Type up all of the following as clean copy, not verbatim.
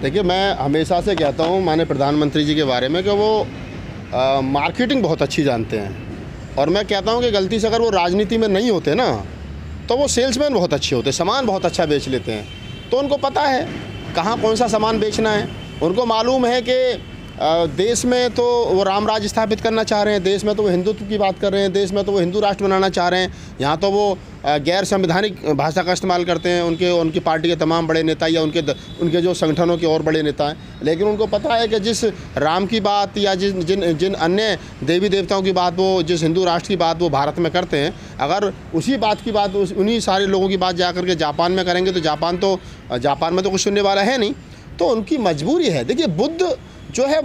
देखिए, मैं हमेशा से कहता हूँ माननीय प्रधानमंत्री जी के बारे में कि वो मार्केटिंग बहुत अच्छी जानते हैं। और मैं कहता हूँ कि गलती से अगर वो राजनीति में नहीं होते ना, तो वो सेल्समैन बहुत अच्छे होते, सामान बहुत अच्छा बेच लेते हैं। तो उनको पता है कहाँ कौन सा सामान बेचना है। उनको मालूम है कि देश में तो वो राम राज्य स्थापित करना चाह रहे हैं, देश में तो वो हिंदुत्व की बात कर रहे हैं, देश में तो वो हिंदू राष्ट्र बनाना चाह रहे हैं। यहाँ तो वो गैर संवैधानिक भाषा का इस्तेमाल करते हैं उनकी पार्टी के तमाम बड़े नेता या उनके जो संगठनों के और बड़े नेता हैं। लेकिन उनको पता है कि जिस राम की बात या जिन अन्य देवी देवताओं की बात, वो जिस हिंदू राष्ट्र की बात वो भारत में करते हैं, अगर उसी बात की बात उन्हीं सारे लोगों की बात जा करके जापान में करेंगे तो जापान में तो कुछ सुनने वाला है नहीं। तो उनकी मजबूरी है। देखिए, बुद्ध जो है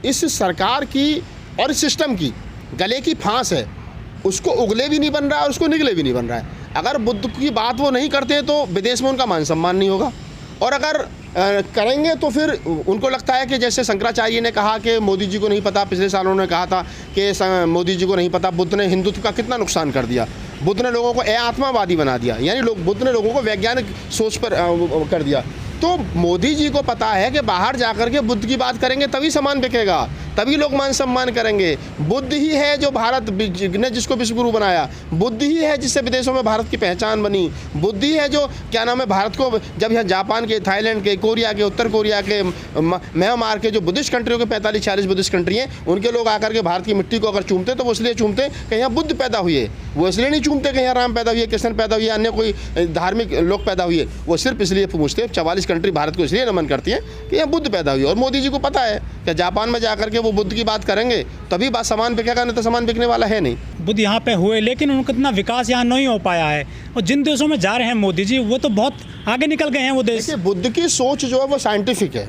इस सरकार की और इस सिस्टम की गले की फांस है। उसको उगले भी नहीं बन रहा है और उसको निगले भी नहीं बन रहा है। अगर बुद्ध की बात वो नहीं करते तो विदेश में उनका मान सम्मान नहीं होगा, और अगर करेंगे तो फिर उनको लगता है कि जैसे शंकराचार्य ने कहा कि मोदी जी को नहीं पता, पिछले साल उन्होंने कहा था कि मोदी जी को नहीं पता बुद्ध ने हिंदुत्व का कितना नुकसान कर दिया। बुद्ध ने लोगों को आत्मावादी बना दिया, यानी बुद्ध ने लोगों को वैज्ञानिक सोच पर कर दिया। तो मोदी जी को पता है कि बाहर जाकर के बुद्ध की बात करेंगे तभी सामान बिकेगा, तभी लोग मान सम्मान करेंगे। बुद्ध ही है जो भारत ने जिसको विश्वगुरु बनाया, बुद्ध ही है जिससे विदेशों में भारत की पहचान बनी, बुद्ध ही है जो क्या नाम है भारत को जब यहाँ जापान के, थाईलैंड के, कोरिया के, उत्तर कोरिया के, म्यांमार के जो बुद्धिस्ट कंट्रियों के 45-46 बुद्धिस्ट कंट्री हैं, उनके लोग आकर के भारत की मिट्टी को अगर चूमते तो वो इसलिए चूमते कि यहाँ बुद्ध पैदा हुए। वो इसलिए नहीं चूमते कि यहाँ राम पैदा हुए, कृष्ण पैदा हुए, अन्य कोई धार्मिक लोग पैदा हुए। वो सिर्फ इसलिए पूछते, 44 कंट्री भारत को इसलिए नमन करती हैं कि यहाँ बुद्ध पैदा हुए। और मोदी जी को पता है कि जापान में जाकर के वो बुद्ध की बात करेंगे तभी बात सामान बिकेगा, नहीं तो सामान बिकने वाला है नहीं। बुद्ध यहाँ पे हुए लेकिन उनका इतना विकास यहाँ नहीं हो पाया है। और जिन देशों में जा रहे हैं मोदी जी, वो तो बहुत आगे निकल गए हैं वो देश। देखिए, बुद्ध की सोच जो है वो साइंटिफिक है।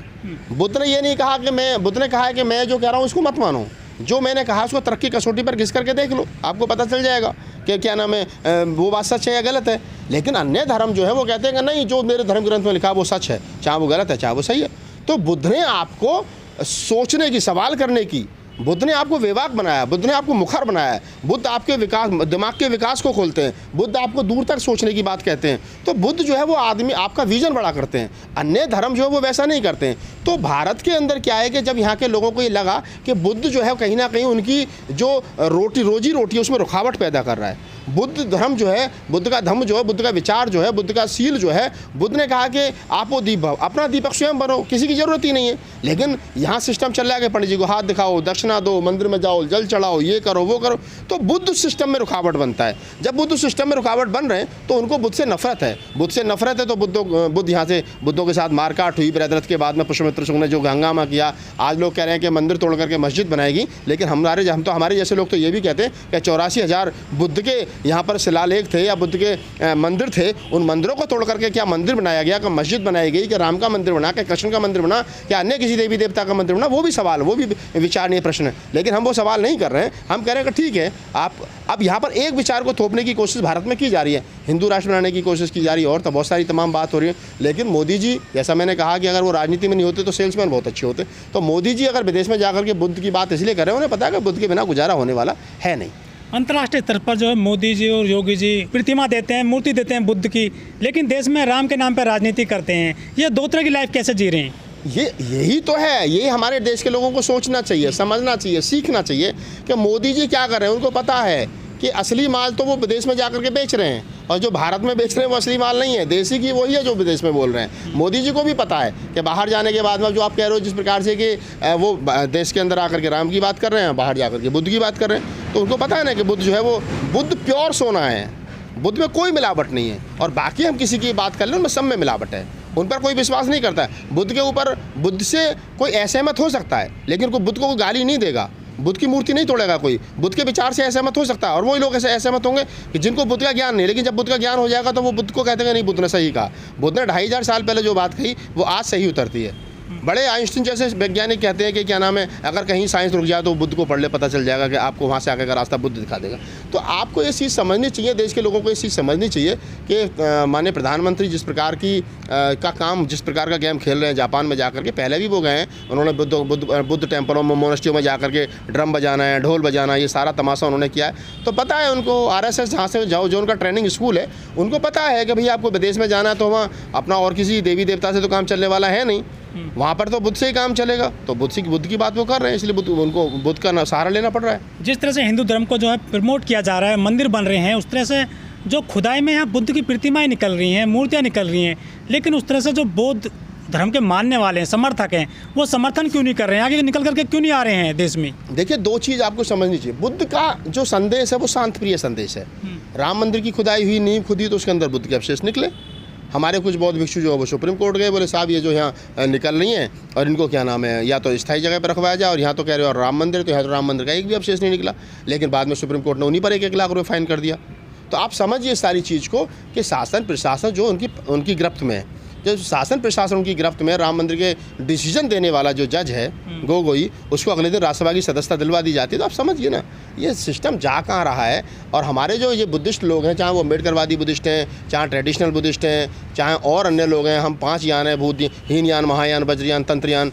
बुद्ध ने ये नहीं कहा कि बुद्ध ने कहा है कि मैं जो कह रहा हूँ उसको मत मानो, जो मैंने कहा उसको तरक्की कसौटी पर घिस करके देख लो, आपको पता चल जाएगा कि क्या नाम है वो बात सच है या गलत है। लेकिन अन्य धर्म जो है वो कहते हैं कि नहीं, जो मेरे धर्म ग्रंथ में लिखा वो सच है, चाहे वो गलत है चाहे वो सही है। तो बुद्ध ने आपको सोचने की, सवाल करने की, बुद्ध ने आपको विवेक बनाया, बुद्ध ने आपको मुखर बनाया। बुद्ध आपके विकास, दिमाग के विकास को खोलते हैं, बुद्ध आपको दूर तक सोचने की बात कहते हैं। तो बुद्ध जो है वो आदमी आपका विजन बड़ा करते हैं। अन्य धर्म जो है वो वैसा नहीं करते हैं। तो भारत के अंदर क्या है कि जब यहाँ के लोगों को ये लगा कि बुद्ध जो है कहीं ना कहीं उनकी जो रोजी रोटी है उसमें रुकावट पैदा कर रहा है। बुद्ध धर्म जो है, बुद्ध का धर्म जो है, बुद्ध का विचार जो है, बुद्ध का सील जो है, बुद्ध ने कहा कि आप वो अपना दीपक स्वयं बनो, किसी की ज़रूरत ही नहीं है। लेकिन यहाँ सिस्टम चल रहा है कि पंडित जी को हाथ दिखाओ, दक्षिणा दो, मंदिर में जाओ, जल चढ़ाओ, ये करो वो करो। तो बुद्ध सिस्टम में रुकावट बनता है। जब बुद्ध सिस्टम में रुकावट बन रहे हैं तो उनको बुद्ध से नफरत है। बुद्ध से नफरत है तो बुद्ध यहाँ से बुद्धों के साथ मारकाट हुई। ब्रदरथ के बाद में पुष्यमित्र शुंग ने जो हंगामा किया, आज लोग कह रहे हैं कि मंदिर तोड़ करके मस्जिद बनाएगी। लेकिन हमारे जैसे लोग तो ये भी कहते हैं कि 84,000 बुद्ध के यहाँ पर शिलालेख थे या बुद्ध के मंदिर थे, उन मंदिरों को तोड़ करके क्या मंदिर बनाया गया, क्या मस्जिद बनाई गई, क्या राम का मंदिर बना, क्या कृष्ण का मंदिर बना, क्या अन्य किसी देवी देवता का मंदिर बना, वो भी सवाल, वो भी विचारणीय प्रश्न है। लेकिन हम वो सवाल नहीं कर रहे हैं। हम कह रहे हैं कि ठीक है, आप अब यहाँ पर एक विचार को थोपने की कोशिश भारत में की जा रही है, हिंदू राष्ट्र बनाने की कोशिश की जा रही है, और तो बहुत सारी तमाम बात हो रही है। लेकिन मोदी जी, जैसा मैंने कहा कि अगर वो राजनीति में नहीं होते तो सेल्समैन बहुत अच्छे होते। तो मोदी जी अगर विदेश में जाकर के बुद्ध की बात इसलिए कर रहे हैं, उन्हें पता है कि बुद्ध के बिना गुजारा होने वाला है नहीं। अंतर्राष्ट्रीय स्तर पर जो है मोदी जी और योगी जी प्रतिमा देते हैं, मूर्ति देते हैं बुद्ध की, लेकिन देश में राम के नाम पर राजनीति करते हैं। ये दो तरह की लाइफ कैसे जी रहे हैं? यही तो है। यही हमारे देश के लोगों को सोचना चाहिए, समझना चाहिए, सीखना चाहिए कि मोदी जी क्या कर रहे हैं। उनको पता है कि असली माल तो वो विदेश में जाकर के बेच रहे हैं, और जो भारत में बेच रहे हैं वो असली माल नहीं है, देसी की वही है जो विदेश में बोल रहे हैं। मोदी जी को भी पता है कि बाहर जाने के बाद में जो आप कह रहे हो जिस प्रकार से कि वो देश के अंदर आकर के राम की बात कर रहे हैं, बाहर जाकर के बुद्ध की बात कर रहे हैं, तो उनको पता है ना कि बुद्ध जो है वो बुद्ध प्योर सोना है, बुद्ध में कोई मिलावट नहीं है। और बाकी हम किसी की बात कर लें उनमें सब में मिलावट है, उन पर कोई विश्वास नहीं करता है। बुद्ध के ऊपर, बुद्ध से कोई असहमत हो सकता है लेकिन कोई बुद्ध को कोई गाली नहीं देगा, बुद्ध की मूर्ति नहीं तोड़ेगा कोई, बुद्ध के विचार से असहमत हो सकता है। और वही लोग ऐसे असहमत होंगे कि जिनको बुद्ध का ज्ञान नहीं, लेकिन जब बुद्ध का ज्ञान हो जाएगा तो वो बुद्ध को कहते हैं नहीं, बुद्ध ने सही कहा। बुद्ध ने 2500 साल पहले जो बात कही वो आज सही उतरती है। बड़े आइंस्टीन जैसे वैज्ञानिक कहते हैं कि क्या नाम है, अगर कहीं साइंस रुक जाए तो बुद्ध को पढ़ ले, पता चल जाएगा कि आपको वहाँ से आगे का रास्ता बुद्ध दिखा देगा। तो आपको ये चीज़ समझनी चाहिए, देश के लोगों को ये चीज़ समझनी चाहिए कि माननीय प्रधानमंत्री जिस प्रकार की जिस प्रकार का गेम खेल रहे हैं जापान में जाकर के, पहले भी वो गए हैं, उन्होंने बुद्ध टेम्पलों में, मोनेस्ट्रियों में जाकर के ड्रम बजाना है, ढोल बजाना, ये सारा तमाशा उन्होंने किया है। तो पता है उनको, RSS जहाँ से जाओ, जो उनका ट्रेनिंग स्कूल है, उनको पता है कि भैया आपको विदेश में जाना है तो वहाँ अपना और किसी देवी देवता से तो काम चलने वाला है नहीं। वहाँ पर तो बुद्ध से ही काम चलेगा, तो बुद्ध की बात वो कर रहे हैं, इसलिए उनको बुद्ध का सहारा लेना पड़ रहा है। जिस तरह से हिंदू धर्म को जो है प्रमोट किया जा रहा है, मंदिर बन रहे हैं, उस तरह से जो खुदाई में यहाँ बुद्ध की प्रतिमाएं निकल रही हैं, मूर्तियाँ निकल रही हैं, लेकिन उस तरह से जो बौद्ध धर्म के मानने वाले हैं, समर्थक हैं, वो समर्थन क्यों नहीं कर रहे हैं, आगे निकल करके क्यों नहीं आ रहे हैं देश में? देखिए, दो चीज़ आपको समझनी चाहिए। बुद्ध का जो संदेश है वो शांत प्रिय संदेश है। राम मंदिर की खुदाई हुई, नींव खुदी, तो उसके अंदर बुद्ध के अवशेष निकले। हमारे कुछ बौद्ध भिक्षु जो है वो सुप्रीम कोर्ट गए, बोले साहब ये जो यहाँ निकल रही हैं और इनको क्या नाम है, या तो स्थायी जगह पर रखवाया जाए, और यहाँ तो कह रहे हो और राम मंदिर, तो यहाँ तो राम मंदिर का एक भी अवशेष नहीं निकला। लेकिन बाद में सुप्रीम कोर्ट ने उन्हीं पर 1-1 लाख रुपये फाइन कर दिया। तो आप समझिए इस सारी चीज़ को कि शासन प्रशासन जो उनकी गिरफ्त में है, जब शासन प्रशासन उनकी गिरफ्त में, राम मंदिर के डिसीजन देने वाला जो जज है गोगोई, उसको अगले दिन राज्यसभा की सदस्यता दिलवा दी जाती है। तो आप समझिए ना ये सिस्टम जा कहाँ रहा है। और हमारे जो ये बुद्धिस्ट लोग हैं, चाहे वो अम्बेडकरवादी बुद्धिस्ट हैं, चाहे ट्रेडिशनल बुद्धिस्ट हैं, चाहे और अन्य लोग हैं, हम 5 यान हैं, भूत हीनयान, महायान, वज्रयान, तंत्रयान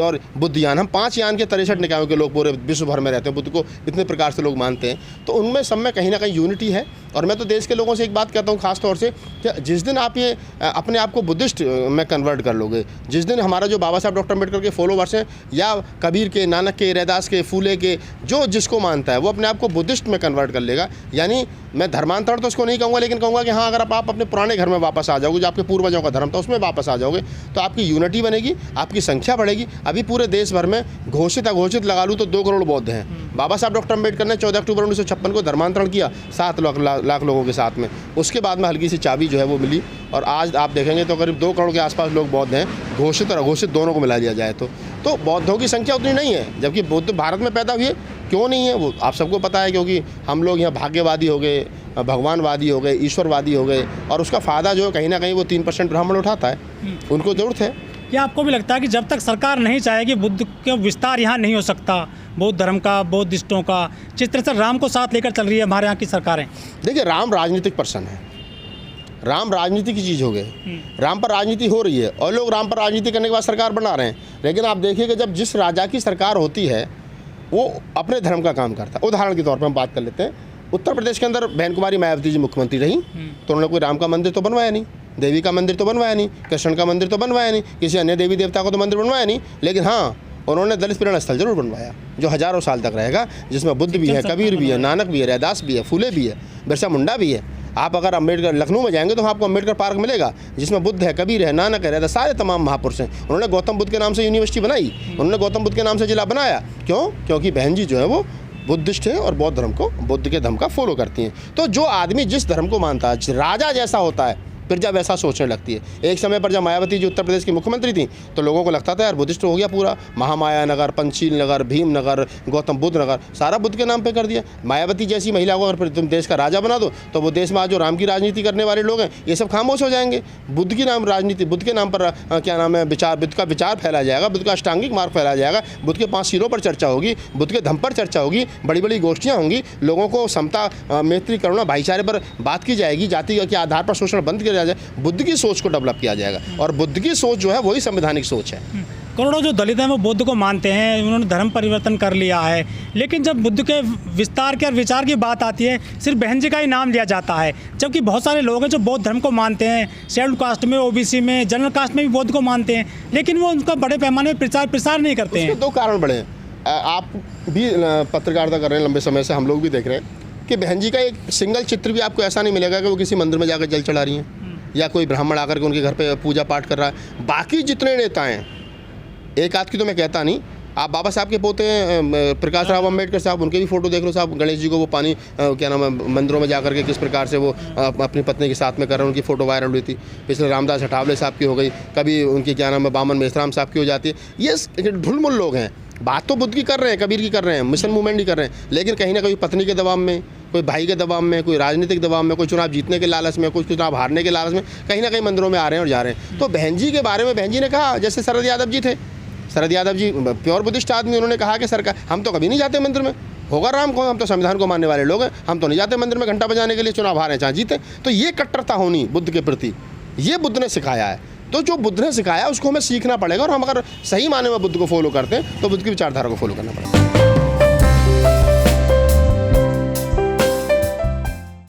और बुद्धयान, हम 5 यान के 63 निकायों के लोग पूरे विश्व भर में रहते हैं। बुद्ध को इतने प्रकार से लोग मानते हैं, तो उनमें सब में कहीं ना कहीं यूनिटी है। और मैं तो देश के लोगों से एक बात कहता हूँ खास तौर से कि जिस दिन आप ये अपने आप को बुद्धिस्ट में कन्वर्ट कर लोगे, जिस दिन हमारा जो बाबा साहब डॉक्टर अम्बेडकर के फॉलोवर्स हैं, या कबीर के, नानक के, रैदास के, फूले के, जो जिसको मानता है वो अपने आप को बुद्धिस्ट में कन्वर्ट कर लेगा। यानी मैं धर्मांतरण तो उसको नहीं कहूँगा, लेकिन कहूँगा कि हाँ, अगर आप अपने पुराने घर में वापस आ जाओगे, जो आपके पूर्वजों का धर्म था उसमें वापस आ जाओगे, तो आपकी यूनिटी बनेगी, आपकी संख्या बढ़ेगी। अभी पूरे देश भर में घोषित अघोषित लगा लूँ तो 2 करोड़ बौद्ध हैं। बाबा साहब डॉक्टर अम्बेडकर ने 14 अक्टूबर 1956 को धर्मांतरण किया 7 लाख लोगों के साथ में। उसके बाद में हल्की सी चाबी जो है वो मिली, और आज आप देखेंगे तो करीब 2 करोड़ के आसपास लोग बौद्ध हैं, घोषित और अघोषित दोनों को मिला दिया जाए तो बौद्धों की संख्या उतनी नहीं है। जबकि बुद्ध भारत में पैदा हुए, क्यों नहीं है वो आप सबको पता है, क्योंकि हम लोग यहाँ भाग्यवादी हो गए, भगवानवादी हो गए, ईश्वरवादी हो गए, और उसका फ़ायदा जो है कहीं ना कहीं वो 3% ब्राह्मण उठाता है, उनको ज़रूरत है। क्या आपको भी लगता है कि जब तक सरकार नहीं चाहेगी बुद्ध का विस्तार यहाँ नहीं हो सकता, बौद्ध धर्म का, बौद्धिस्टों का, जिस तरह से राम को साथ लेकर चल रही है हमारे यहाँ की सरकारें? देखिए, राम राजनीतिक पर्सन है, राम राजनीति की चीज़ हो गई, राम पर राजनीति हो रही है, और लोग राम पर राजनीति करने के बाद सरकार बना रहे हैं। लेकिन आप देखिए कि जब जिस राजा की सरकार होती है वो अपने धर्म का काम करता है। उदाहरण के तौर पर हम बात कर लेते हैं, उत्तर प्रदेश के अंदर बहन कुमारी मायावती जी मुख्यमंत्री रही, तो उन्होंने कोई राम का मंदिर तो बनवाया नहीं, देवी का मंदिर तो बनवाया नहीं, कृष्ण का मंदिर तो बनवाया नहीं, किसी अन्य देवी देवता को तो मंदिर बनवाया नहीं। लेकिन हाँ, उन्होंने दलित प्रेरणा स्थल जरूर बनवाया, जो हज़ारों साल तक रहेगा, जिसमें बुद्ध भी है, कबीर भी है, नानक भी है, रैदास भी है, फूले भी है, बिरसा मुंडा भी है। आप अगर अम्बेडकर लखनऊ में जाएंगे तो आपको अम्बेडकर पार्क मिलेगा, जिसमें बुद्ध है, कबीर है, नानक है, रैदास, सारे तमाम महापुरुष हैं। उन्होंने गौतम बुद्ध के नाम से यूनिवर्सिटी बनाई, उन्होंने गौतम बुद्ध के नाम से जिला बनाया। क्यों? क्योंकि बहन जी जो है वो बुद्धिस्ट हैं और बौद्ध धर्म को, बुद्ध के धर्म का फॉलो करती हैं। तो जो आदमी जिस धर्म को मानता है, राजा जैसा होता है, प्रजा वैसा सोचने लगती है। एक समय पर जब मायावती जी उत्तर प्रदेश की मुख्यमंत्री थी तो लोगों को लगता था यार बुद्धिस्ट हो गया पूरा, महामाया नगर, पंचशील नगर, भीम नगर, गौतम बुद्ध नगर, सारा बुद्ध के नाम पे कर दिया। मायावती जैसी महिला को अगर तुम देश का राजा बना दो तो वो देश में आज जो राम की राजनीति करने वाले लोग हैं ये सब खामोश हो जाएंगे। बुद्ध की नाम राजनीति, बुद्ध के नाम पर क्या नाम है, बुद्ध का विचार फैला जाएगा, बुद्ध का अष्टांगिक मार्ग फैलाया जाएगा, बुद्ध के 5 शीलों पर चर्चा होगी, बुद्ध के धम्म पर चर्चा होगी, बड़ी बड़ी गोष्ठियाँ होंगी, लोगों को समता, मैत्री, करुणा, भाईचारे पर बात की जाएगी, जाति के आधार पर शोषण बंद किया जाए, बुद्ध की सोच को डेवलप किया जाएगा। और बुद्ध की सोच जो है वही संवैधानिक सोच है। करोड़ों जो दलित हैं वो बुद्ध को मानते हैं, उन्होंने धर्म परिवर्तन कर लिया है, लेकिन जब बुद्ध के विस्तार के और विचार की बात आती है सिर्फ बहन जी का ही नाम लिया जाता है, जबकि बहुत सारे लोग हैं जो बौद्ध धर्म को मानते हैं, शेड्यूल्ड कास्ट में, ओबीसी में, जनरल कास्ट में भी बौद्ध को मानते हैं, लेकिन वो उनका बड़े पैमाने पर प्रसार नहीं करते हैं। 2 कारण बड़े हैं। आप भी पत्रकारिता कर रहे हैं लंबे समय से, हम लोग भी देख रहे हैं कि बहन जी का एक सिंगल चित्र भी आपको ऐसा नहीं मिलेगा कि वो किसी मंदिर में जाकर जल चढ़ा रही हैं या कोई ब्राह्मण आकर के उनके घर पे पूजा पाठ कर रहा है। बाकी जितने नेता हैं, एक आध की तो मैं कहता नहीं, आप बाबा साहब के पोते प्रकाश राव अम्बेडकर साहब, उनके भी फोटो देख लो साहब, गणेश जी को वो पानी क्या नाम है मंदिरों में जाकर के किस प्रकार से वो अपनी पत्नी के साथ में कर रहे हैं, उनकी फ़ोटो वायरल हुई थी। पिछले रामदास अठावले साहब की हो गई, कभी उनकी क्या नाम है बामन मेश्राम साहब की हो जाती है। ये ढुलमुल लोग हैं, बात तो बुद्ध की कर रहे हैं, कबीर की कर रहे हैं, मिशन मूवमेंट की कर रहे हैं, लेकिन कहीं ना कहीं पत्नी के दबाव में, कोई भाई के दबाव में, कोई राजनीतिक दबाव में, कोई चुनाव जीतने के लालच में, कोई चुनाव हारने के लालच में कहीं ना कहीं मंदिरों में आ रहे हैं और जा रहे हैं। तो बहन जी के बारे में बहन जी ने कहा, जैसे शरद यादव जी थे, शरद यादव जी प्योर बुद्धिस्ट आदमी, उन्होंने कहा कि सरकार हम तो कभी नहीं जाते मंदिर में, होगा राम को, हम तो संविधान को मानने वाले लोग हैं, हम तो नहीं जाते मंदिर में घंटा बजाने के लिए, चुनाव हारें चाहे जीते। तो ये कट्टरता होनी बुद्ध के प्रति, ये बुद्ध ने सिखाया है। तो जो बुद्ध ने सिखाया उसको हमें सीखना पड़ेगा, और हम अगर सही माने में बुद्ध को फॉलो करते हैं तो बुद्ध की विचारधारा को फॉलो करना पड़ेगा।